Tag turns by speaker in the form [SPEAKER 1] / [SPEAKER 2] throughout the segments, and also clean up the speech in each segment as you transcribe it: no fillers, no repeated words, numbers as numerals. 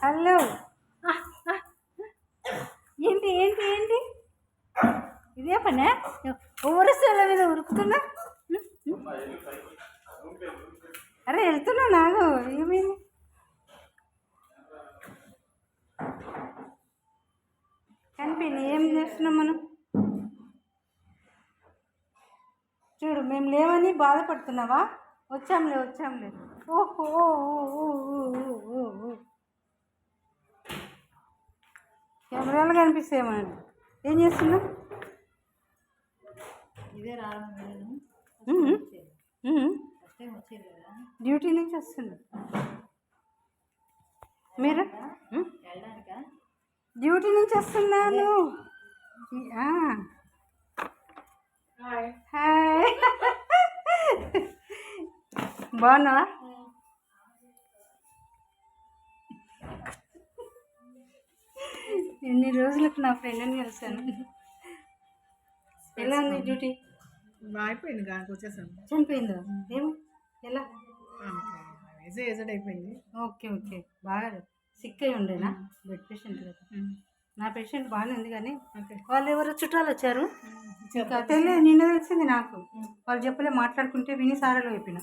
[SPEAKER 1] Hello. ఏంటి ఏంటి ఏంటి ఇదే పనే ఊరసాల మీద ఉరుకుతున్నా. అరే వెళ్తున్నా నాకు ఏమైంది. కనిపించింది ఏం చేస్తున్నాం మనం. చూడు మేము లేవని బాధపడుతున్నావా. వచ్చాంలే వచ్చాంలే. ఓహో కెమెరాలు కనిపిస్తాయేమోనండి. ఏం చేస్తున్నావు.
[SPEAKER 2] ఇదే రావడం
[SPEAKER 1] డ్యూటీ నుంచి వస్తుంది. మీరు డ్యూటీ నుంచి వస్తున్నాను. హాయ్ బాగున్నావా. ఎన్ని రోజులకు నా ఫ్రెండ్ని కలిసాను. ఎలా ఉంది డ్యూటీ.
[SPEAKER 2] అయిపోయింది కానీ వచ్చేసాను.
[SPEAKER 1] చనిపోయిందా ఏమో ఎలా
[SPEAKER 2] ఏజెడ్ అయిపోయింది.
[SPEAKER 1] ఓకే ఓకే బాగా సిక్ అయి ఉండేనా. బెడ్ పేషెంట్ కదా. నా పేషెంట్ బాగానే ఉంది కానీ వాళ్ళు ఎవరో చుట్టాలు వచ్చారు. ఇంకా తెలియదు నిన్న తెలిసింది నాకు. వాళ్ళు చెప్పలే మాట్లాడుకుంటే విని సారాలు చెప్పిన.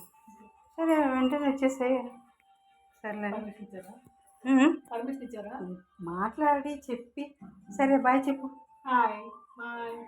[SPEAKER 1] సరే వెంటనే వచ్చేసాయి. సర్లే
[SPEAKER 2] పర్మిషన్ ఇచ్చారా.
[SPEAKER 1] మాట్లాడి చెప్పి సరే బాయ్ చెప్పు.
[SPEAKER 2] Hi bye.